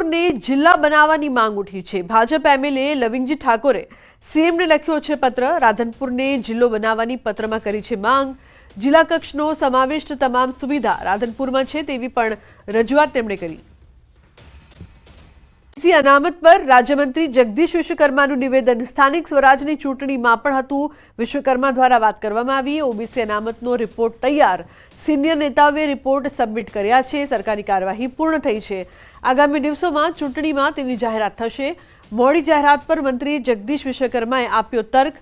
રાધનપુરને જિલ્લા બનાવવાની માંગ ઉઠી છે। ભાજપ એમએલએ લવિંગજી ઠાકોરે સીએમને લખ્યો છે પત્ર। રાધનપુરને જિલ્લો બનાવવાની પત્રમાં કરી છે માંગ। જિલ્લા કક્ષનો સમાવિષ્ટ તમામ સુવિધા રાધનપુરમાં છે તેવી પણ રજૂઆત તેમણે કરી। અનામત પર રાજ્યમંત્રી જગદીશ વિશ્વકર્માનું નિવેદન। સ્થાનિક સ્વરાજની ચૂંટણીમાં પણ હતું। વિશ્વકર્મા દ્વારા વાત કરવામાં આવી। ઓબીસી અનામતનો રિપોર્ટ તૈયાર। સિનિયર નેતાઓએ રિપોર્ટ સબમિટ કર્યા છે। સરકારી કાર્યવાહી પૂર્ણ થઈ છે। આગામી દિવસોમાં ચૂંટણીમાં તેની જાહેરાત થશે। મોડી જાહેરાત પર મંત્રી જગદીશ વિશ્વકર્માએ આપ્યો તર્ક।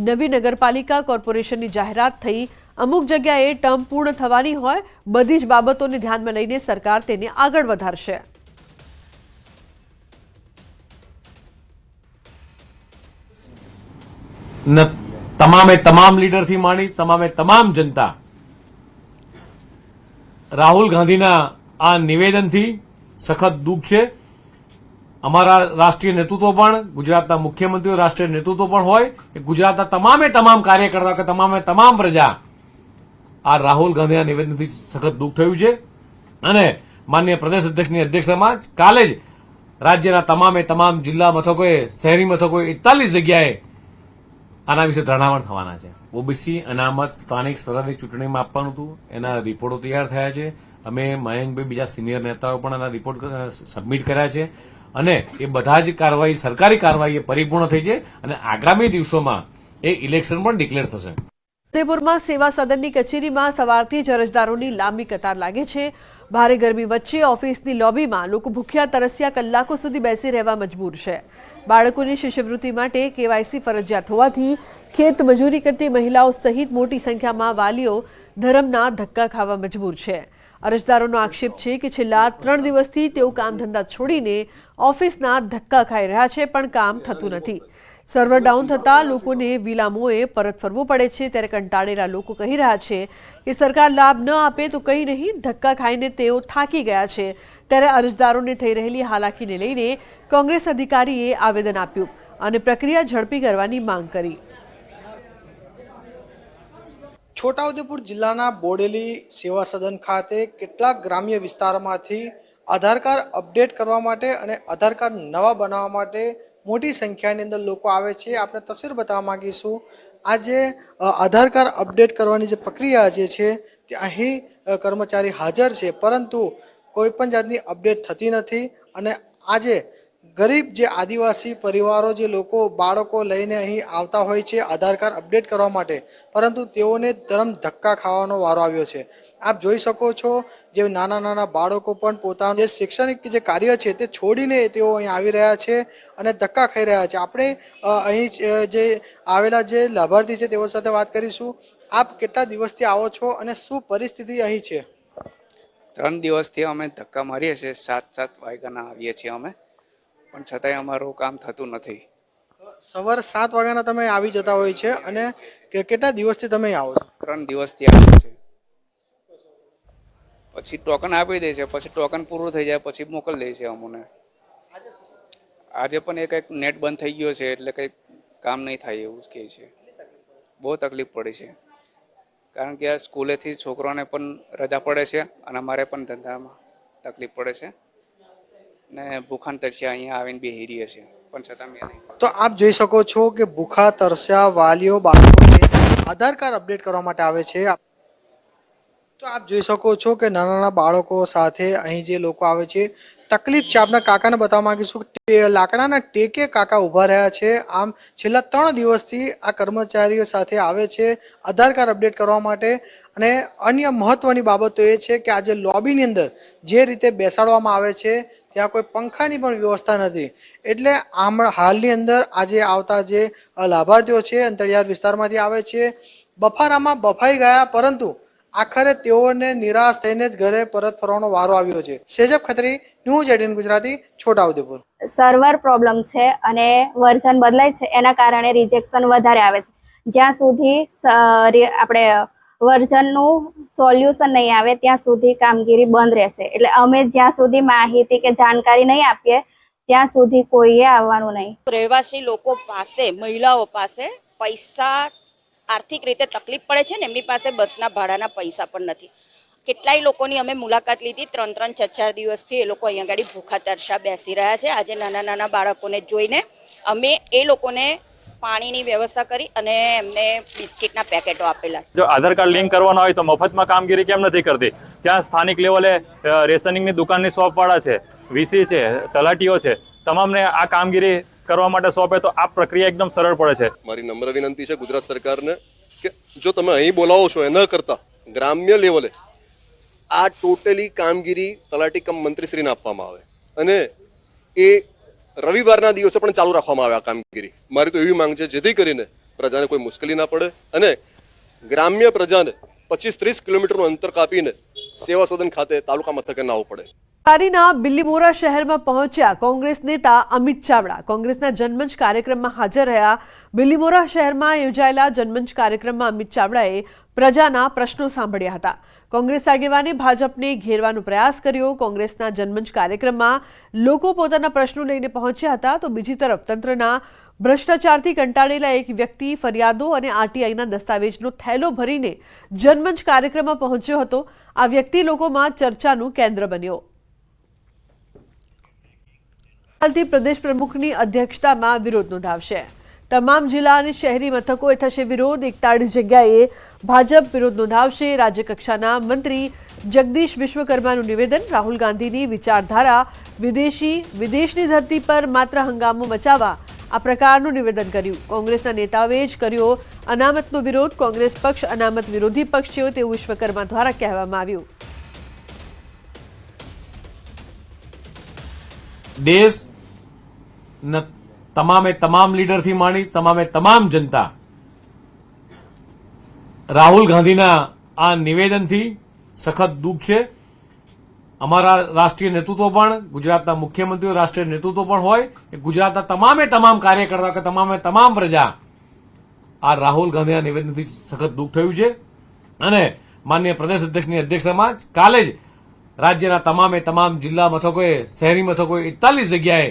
નવી નગરપાલિકા કોર્પોરેશનની જાહેરાત થઈ। અમુક જગ્યાએ ટર્મ પૂર્ણ થવાની હોય, બધી જ બાબતોને ધ્યાનમાં લઈને સરકાર તેને આગળ વધારશે। તમામે તમામ લીડર थी माणी તમામે તમામ जनता राहुल गांधीना आ निवेदनथी सखत दुख छे। अमारा राष्ट्रीय नेतृत्व पण गुजरातना मुख्यमंत्री राष्ट्रीय नेतृत्व पण होय के गुजरातना तमामे तमाम कार्यकर्ता के तमामे तमाम प्रजा आ राहुल गांधीना निवेदनथी सखत दुख थयुं छे अने माननीय प्रदेश अध्यक्षनी अध्यक्षतामां काले ज राज्यना तमामे तमाम जिल्ला मथकोए शहेरी मथकोए 41 जग्याए आना विषे धरणावण थवाना छे। ओबीसी अनामत स्थानिक स्वराजनी चूंटणीमां आपवानुं हतुं, एना रिपोर्टो तैयार थया छे। अमे मयंकभाई बीजा सीनियर नेताओ पण आना रिपोर्ट सबमिट कर्या छे अने ए बधा ज कार्यवाही सरकारी कार्यवाही परिपूर्ण थई छे अने आगामी दिवसोमां ए इलेक्शन पण डिक्लेर थशे। फतेहपुરમાં સેવા સદનની કચેરીમાં સવારથી જ અરજદારોની લાંબી કતાર લાગે છે। ભારે ગરમી વચ્ચે ઓફિસની લોબીમાં લોકો ભૂખ્યા તરસ્યા કલાકો સુધી બેસી રહેવા મજબૂર છે। બાળકોની શિષ્યવૃત્તિ માટે કેવાયસી ફરજિયાત હોવાથી ખેત મજૂરી કરતી મહિલાઓ સહિત મોટી સંખ્યામાં વાલીઓ ધરમના ધક્કા ખાવા મજબૂર છે। અરજદારોનો આક્ષેપ છે કે છેલ્લા 3 દિવસથી તેઓ કામ ધંધા છોડીને ઓફિસના ધક્કા ખાઈ રહ્યા છે, પણ કામ થતું નથી। સર્વર ડાઉન થતા લોકોને વિલામોએ પરત ફરવું પડે છે। ત્યારે કંટાળેલા લોકો કહી રહ્યા છે કે સરકાર લાભ ન આપે તો કંઈ નહીં, ધક્કા ખાઈને તેઓ થાકી ગયા છે। ત્યારે અરજદારોને થઈ રહેલી હાલાકીને લઈને કોંગ્રેસ અધિકારીએ આવેદન આપ્યું અને પ્રક્રિયા ઝડપી કરવાની માંગ કરી। છોટાઉદેપુર જિલ્લાના બોડેલી સેવા સદન ખાતે કેટલાક ગ્રામ્ય વિસ્તારોમાંથી આધાર કાર્ડ અપડેટ કરવા માટે અને આધાર કાર્ડ નવા બનાવવા માટે મોટી સંખ્યાની અંદર લોકો આવે છે। આપણે તસવીર બતાવવા માંગીશું। આજે આધાર કાર્ડ અપડેટ કરવાની જે પ્રક્રિયા જે છે તે અહીં કર્મચારી હાજર છે, પરંતુ કોઈ પણ જાતની અપડેટ થતી નથી અને આજે ગરીબ જે આદિવાસી પરિવારો જે લોકો બાળકો લઈને અહીં આવતા હોય છે આધાર કાર્ડ અપડેટ કરવા માટે, પરંતુ તેઓને ધરમ ધક્કા ખાવાનો વારો આવ્યો છે। આપ જોઈ શકો છો જે નાના નાના બાળકો પણ પોતાનું જે શૈક્ષણિક જે કાર્ય છે તે છોડીને તેઓ અહીં આવી રહ્યા છે અને ધક્કા ખાઈ રહ્યા છે। આપણે અહીં જે આવેલા જે લાભાર્થી છે તેઓ સાથે વાત કરીશું। આપ કેટલા દિવસથી આવો છો અને શું પરિસ્થિતિ અહીં છે? 3 દિવસથી અમે ધક્કા મારીએ છીએ। 7 વાગ્યાના આવીએ છીએ અમે, પણ છતાંય અમારું કામ થતું નથી। સવારે 7 વાગ્યાના તમે આવી જતા હોય છે અને કેટલા દિવસથી તમે આવો છો? 3 દિવસથી આવીએ છીએ। પછી ટોકન આપી દે છે, પછી ટોકન પૂરું થઈ જાય પછી મોકલી દે છે અમને। આજે પણ એક નેટ બંધ થઈ ગયો છે એટલે કંઈ કામ નહીં થાય એવું કહે છે। બહુ તકલીફ પડી છે, કારણ કે આ સ્કૂલેથી છોકરાઓને પણ રજા પડે છે અને અમારે પણ ધંધામાં તકલીફ પડે છે ને ભૂખાન તરસ્યા અહીંયા આવીને બેહી રહીએ છીએ, પણ છતાં મેં નહીં। તો આપ જોઈ શકો છો કે ભૂખા તરસ્યા વાલીઓ બાળકો આધાર કાર્ડ અપડેટ કરવા માટે આવે છે। તો આપ જોઈ શકો છો કે નાના નાના બાળકો સાથે અહીં જે લોકો આવે છે તકલીફ છે। આપના કાકાને બતાવવા માંગીશું કે લાકડાના ટેકે કાકા ઊભા રહ્યા છે। આમ છેલ્લા 3 દિવસથી આ કર્મચારીઓ સાથે આવે છે આધાર કાર્ડ અપડેટ કરવા માટે। અને અન્ય મહત્વની બાબતો એ છે કે આજે લોબીની અંદર જે રીતે બેસાડવામાં આવે છે ત્યાં કોઈ પંખાની પણ વ્યવસ્થા નથી, એટલે આમ હાલની અંદર આજે આવતા જે લાભાર્થીઓ છે અંતરિયાળ વિસ્તારમાંથી આવે છે, બફારામાં બફાઈ ગયા, પરંતુ આખરે તેઓને નિરાશ થઈને જ ઘરે પરત ફરવાનો વારો આવ્યો છે। સેજબ Khatri, news 18 Gujarati, Chhota Udepur. Server problem છે અને વર્ઝન બદલાય છે, એના કારણે રિજેક્શન વધારે આવે છે। જ્યાં સુધી આપણે વર્ઝનનું સોલ્યુશન નહીં આવે ત્યાં સુધી કામગીરી બંધ રહેશે। એટલે અમે જ્યાં સુધી માહિતી કે જાણકારી નહીં આપીએ ત્યાં સુધી કોઈએ આવવાનું નહીં। રહેવાસી લોકો પાસે, મહિલાઓ પાસે પૈસા આર્થિક રીતે તકલીફ પડે છે ને, એમની પાસે બસના ભાડાના પૈસા પણ નથી। કેટલાય લોકોની અમે મુલાકાત લીધી 3-4 દિવસથી એ લોકો અહીંયા ગાડી ભૂખા તરસા બેસી રહ્યા છે. આજે નાના નાના બાળકોને જોઈને અમે એ લોકોને પાણીની વ્યવસ્થા કરી અને એમને બિસ્કિટના પેકેટો આપેલા. જો આધાર કાર્ડ લિંક કરવાનો હોય તો મફતમાં કામગીરી કેમ નથી કરતી? ત્યાં સ્થાનિક લેવલે રેશનિંગની દુકાનની શોપવાળા છે, વીસી છે, તલાટીઓ છે, તમામને આ કામગીરી કરવા માટે સોંપે તો આ પ્રક્રિયા એકદમ સરળ પડે છે. મારી નમ્ર વિનંતી છે ગુજરાત સરકારને કે જો તમે અહીં બોલાવો છો એ ન કરતા ગ્રામ્ય લેવલે આ ટોટલી કામગીરી તલાટી કમ મંત્રીશ્રીને આપવામાં આવે અને એ રવિવારના દિવસે પણ ચાલુ રાખવામાં આવે આ કામગીરી. મારી તો એવી માંગ છે જેથી કરીને પ્રજાને કોઈ મુશ્કેલી ના પડે અને ગ્રામ્ય પ્રજાને 25-30 કિલોમીટરનું અંતર કાપીને સેવા સદન ખાતે તાલુકા મથકે ના આવવું પડે. નવસારીના બિલીમોરા શહેરમાં પહોંચ્યા કોંગ્રેસ નેતા અમિત ચાવડા. કોંગ્રેસના જનમંચ કાર્યક્રમમાં હાજર રહ્યા. બિલીમોરા શહેરમાં યોજાયેલા જનમંચ કાર્યક્રમમાં અમિત ચાવડાએ પ્રજાના પ્રશ્નો સાંભળ્યા હતા. કોંગ્રેસ આગેવાને ભાજપને ઘેરવાનો પ્રયાસ કર્યો. કોંગ્રેસના જનમંચ કાર્યક્રમમાં લોકો પોતાના પ્રશ્નો લઈને પહોંચ્યા હતા, તો બીજી તરફ તંત્રના ભ્રષ્ટાચારથી કંટાળેલા એક વ્યક્તિ ફરિયાદો અને આરટીઆઈના દસ્તાવેજનો થેલો ભરીને જનમંચ કાર્યક્રમમાં પહોંચ્યો હતો. આ વ્યક્તિ લોકોમાં ચર્ચાનું કેન્દ્ર બન્યો. હાલથી પ્રદેશ પ્રમુખની અધ્યક્ષતામાં વિરોધ નોંધાવશે. તમામ જિલ્લા અને શહેરી મથકોએ થશે વિરોધ. 41 જગ્યાએ ભાજપ વિરોધ નોંધાવશે. રાજ્યકક્ષાના મંત્રી જગદીશ વિશ્વકર્માનું નિવેદન. રાહુલ ગાંધીની વિચારધારા વિદેશની ધરતી પર માત્ર હંગામો મચાવવા આ પ્રકારનું નિવેદન કર્યું. કોંગ્રેસના નેતાઓએ જ કર્યો અનામતનો વિરોધ. કોંગ્રેસ પક્ષ અનામત વિરોધી પક્ષ છે તેવું વિશ્વકર્મા દ્વારા કહેવામાં આવ્યું. દેશ તમામે તમામ લીડરથી માંડી તમામ જનતા રાહુલ ગાંધીના આ નિવેદનથી સખત દુઃખ છે. અમારા રાષ્ટ્રીય નેતૃત્વ પણ, ગુજરાતના મુખ્યમંત્રીઓ, રાષ્ટ્રીય નેતૃત્વ પણ હોય કે ગુજરાતના તમામ કાર્યકર્તા કે તમામ પ્રજા આ રાહુલ ગાંધીના નિવેદનથી સખત દુઃખ થયું છે. અને માનનીય પ્રદેશ અધ્યક્ષની અધ્યક્ષતામાં કાલે જ રાજ્યના તમામ જિલ્લા મથકોએ, શહેરી મથકોએ 41 જગ્યાએ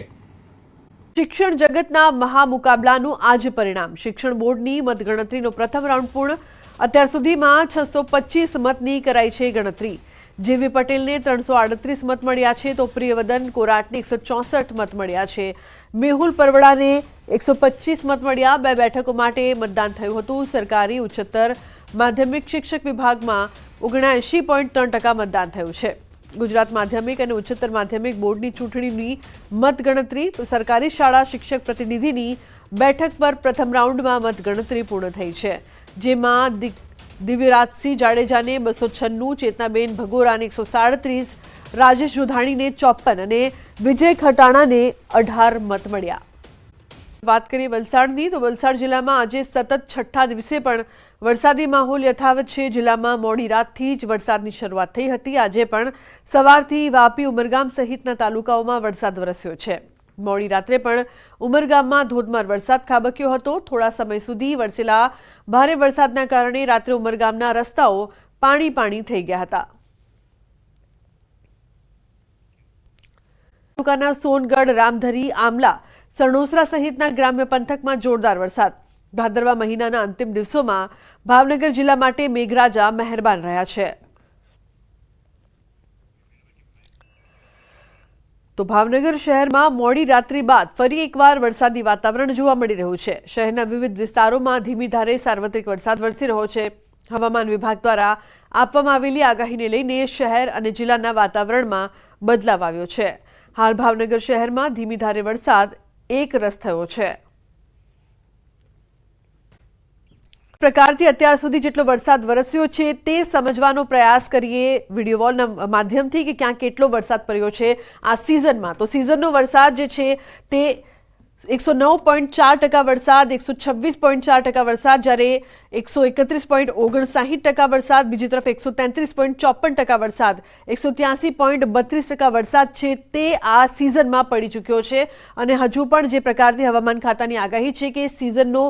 શિક્ષણ જગતના મહામુકાબલાનું આજે પરિણામ. શિક્ષણ બોર્ડની મતગણતરીનો પ્રથમ રાઉન્ડ પૂર્ણ. અત્યાર સુધીમાં 625 મતની કરાઈ છે ગણતરી. જેવી પટેલને 338 મત મળ્યા છે, તો પ્રિયવદન કોરાટને 164 મત મળ્યા છે. મેહુલ પરવડાને 125 મત મળ્યા. 2 બેઠકો માટે મતદાન થયું હતું. સરકારી ઉચ્ચતર માધ્યમિક શિક્ષક વિભાગમાં 79.3% મતદાન થયું છે. ગુજરાત માધ્યમિક અને ઉચ્ચતર માધ્યમિક બોર્ડની ચૂંટણીની મતગણતરી. તો સરકારી શાળા શિક્ષક પ્રતિનિધિની બેઠક પર પ્રથમ રાઉન્ડમાં મતગણતરી પૂર્ણ થઈ છે, જેમાં દિવ્યરાજસિંહ જાડેજાને 296, ચેતનાબેન ભગોરાને 137, રાજેશ જોધાણીને 54 અને વિજય ખટાણાને 18 મત મળ્યા. વાત કરીએ વલસાડની, તો વલસાડ જિલ્લામાં આજે સતત 6ઠ્ઠા દિવસે પણ વરસાદી માહોલ યથાવત છે. જિલ્લામાં મોડી રાતથી જ વરસાદની શરૂઆત થઈ હતી. આજે પણ સવારથી વાપી, ઉમરગામ સહિતના તાલુકાઓમાં વરસાદ વરસ્યો છે. મોડી રાત્રે પણ ઉમરગામમાં ધોધમાર વરસાદ ખાબક્યો હતો. થોડા સમય સુધી વરસેલા ભારે વરસાદના કારણે રાત્રે ઉમરગામના રસ્તાઓ પાણી થઈ ગયા હતા. તાલુકાના સોનગઢ, રામધરી, આમલા, સણોસરા સહિતના ગ્રામ્ય પંથકમાં જોરદાર વરસાદ. ભાદરવા મહિનાના અંતિમ દિવસોમાં ભાવનગર જિલ્લા માટે મેઘરાજા મહેરબાન રહ્યા છે. તો ભાવનગર શહેરમાં મોડી રાત્રિ બાદ ફરી એકવાર વરસાદી વાતાવરણ જોવા મળી રહ્યું છે. શહેરના વિવિધ વિસ્તારોમાં ધીમી ધારે સાર્વત્રિક વરસાદ વરસી રહ્યો છે. હવામાન વિભાગ દ્વારા આપવામાં આવેલી આગાહીને લઈને શહેર અને જિલ્લાના વાતાવરણમાં બદલાવ આવ્યો છે. હાલ ભાવનગર શહેરમાં ધીમી ધારે વરસાદ એકરસ થયો છે. પ્રકારથી અત્યાર સુધી જેટલો વરસાદ વરસ્યો છે તે સમજવાનો પ્રયાસ કરીએ વિડીયો વોલના માધ્યમથી કે ક્યાં કેટલો વરસાદ પડ્યો છે આ સિઝનમાં. તો સિઝનનો વરસાદ જે છે તે 109.4% વરસાદ, 126.4% વરસાદ, જ્યારે 131.59% વરસાદ, બીજી તરફ 133.54% વરસાદ, 183.32% વરસાદ છે તે આ સિઝનમાં પડી ચૂક્યો છે. અને હજુ પણ જે પ્રકારની હવામાન ખાતાની આગાહી છે કે સિઝનનો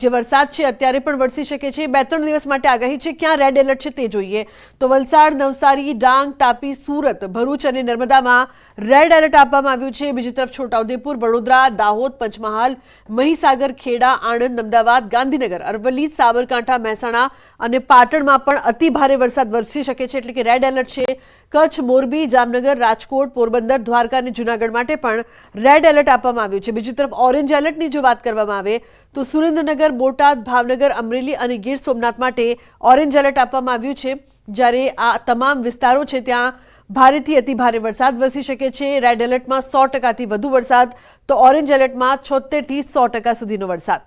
જે વરસાદ છે અત્યારે પણ વરસી શકે છે. 2-3 દિવસ માટે આગાહી છે. ક્યાં રેડ એલર્ટ છે તે જોઈએ. તો વલસાડ, નવસારી, ડાંગ, તાપી, સુરત, ભરૂચ અને નર્મદામાં રેડ એલર્ટ આપવામાં આવ્યું છે. બીજી તરફ છોટાઉદેપુર, વડોદરા, દાહોદ, પંચમહાલ, મહીસાગર, ખેડા, આણંદ, અમદાવાદ, ગાંધીનગર, અરવલ્લી, સાબરકાંઠા, મહેસાણા અને પાટણમાં પણ અતિ ભારે વરસાદ વરસી શકે છે, એટલે કે રેડ એલર્ટ છે. કચ્છ, મોરબી, જામનગર, રાજકોટ, પોરબંદર, દ્વારકા અને જૂનાગઢ માટે પણ રેડ એલર્ટ આપવામાં આવ્યું છે. બીજી તરફ ઓરેન્જ એલર્ટની જો વાત કરવામાં આવે તો સુરેન્દ્રનગર, બોટાદ, ભાવનગર, અમરેલી અને ગીર સોમનાથ માટે ઓરેન્જ એલર્ટ આપવામાં આવ્યું છે. જ્યારે આ તમામ વિસ્તારો છે ત્યાં ભારેથી અતિ ભારે વરસાદ વરસી શકે છે. રેડ એલર્ટમાં 100%થી વધુ વરસાદ, તો ઓરેન્જ એલર્ટમાં 76% થી 100% સુધીનો વરસાદ.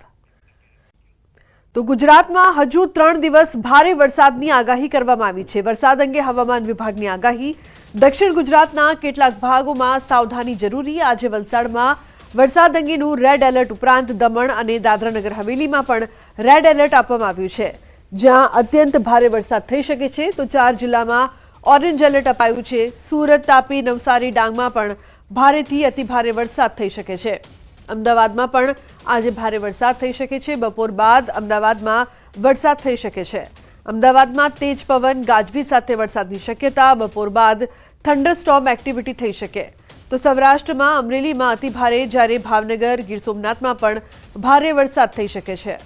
તો ગુજરાતમાં હજુ 3 દિવસ ભારે વરસાદની આગાહી કરવામાં આવી છે. વરસાદ અંગે હવામાન વિભાગની આગાહી. દક્ષિણ ગુજરાતના કેટલાક ભાગોમાં સાવધાની જરૂરી. આજે વલસાડમાં વરસાદ અંગેનું રેડ એલર્ટ ઉપરાંત દમણ અને દાદરાનગર હવેલીમાં પણ રેડ એલર્ટ આપવામાં આવ્યું છે, જ્યાં અત્યંત ભારે વરસાદ થઈ શકે છે. તો 4 જિલ્લામાં ઓરેન્જ એલર્ટ અપાયું છે. સુરત, તાપી, નવસારી, ડાંગમાં પણ ભારેથી અતિ ભારે વરસાદ થઈ શકે છે. અમદાવાદમાં પણ આજે ભારે વરસાદ થઈ શકે છે. બપોર બાદ અમદાવાદમાં વરસાદ થઈ શકે છે. અમદાવાદમાં તેજ પવન, ગાજવીજ સાથે વરસાદની શક્યતા. બપોર બાદ થંડરસ્ટોર્મ એક્ટિવિટી થઈ શકે. તો સૌરાષ્ટ્રમાં અમરેલીમાં અતિ ભારે, જ્યારે ભાવનગર, ગીર સોમનાથમાં પણ ભારે વરસાદ થઈ શકે છે.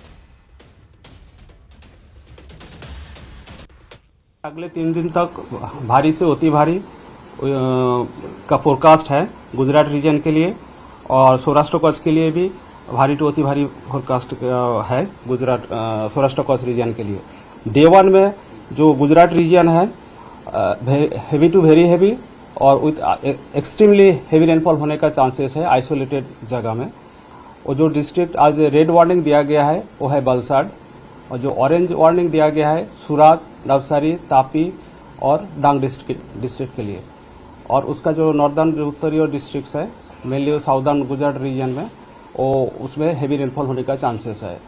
अगले 3 दिन तक भारी से अति भारी का फोरकास्ट है गुजरात रीजन के लिए, और सौराष्ट्र कच्छ के लिए भी भारी टू अति भारी फोरकास्ट है गुजरात सौराष्ट्र कच्छ रीजन के लिए. डे 1 में जो गुजरात रीजन है हेवी टू वेरी हेवी और विथ एक्सट्रीमली हेवी रेनफॉल होने का चांसेस है आइसोलेटेड जगह में. और जो डिस्ट्रिक्ट आज रेड वार्निंग दिया गया है वो है वलसाड, और जो ऑरेंज वार्निंग दिया गया है सूरत, नवसारी, तापी और डांग डिस्ट्रिक्ट के लिए. और उसका जो नॉर्दर्न जो उत्तरी और डिस्ट्रिक्ट्स है मेनली साउदर्न गुजरात रीजन में वो उसमें हेवी रेनफॉल होने का चांसेस है.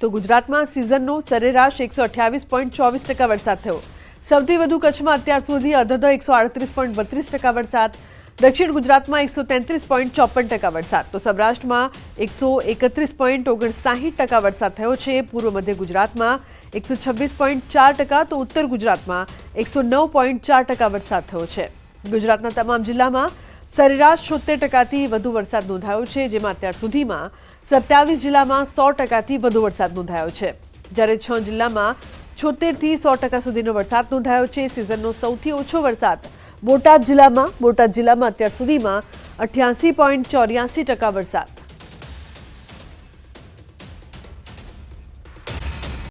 તો ગુજરાતમાં સિઝનનો સરેરાશ 128.24% વરસાદ થયો. સૌથી વધુ કચ્છમાં અત્યાર સુધી અધધ 138.32% વરસાદ. દક્ષિણ ગુજરાતમાં 133.54% વરસાદ. તો સૌરાષ્ટ્રમાં 131.59% વરસાદ થયો છે. પૂર્વ મધ્ય ગુજરાતમાં 126.4%, તો ઉત્તર ગુજરાતમાં 109.4% વરસાદ થયો છે. ગુજરાતના તમામ જિલ્લામાં સરેરાશ 76%થી વધુ વરસાદ નોંધાયો છે, જેમાં અત્યાર સુધીમાં 27 જિલ્લામાં 100%થી વધુ વરસાદ નોંધાયો છે, જ્યારે 6 જિલ્લામાં 76% થી 100% સુધીનો વરસાદ નોંધાયો છે. સિઝનનો સૌથી ઓછો વરસાદ બોટાદ જિલ્લામાં અત્યાર સુધીમાં 88.84% વરસાદ.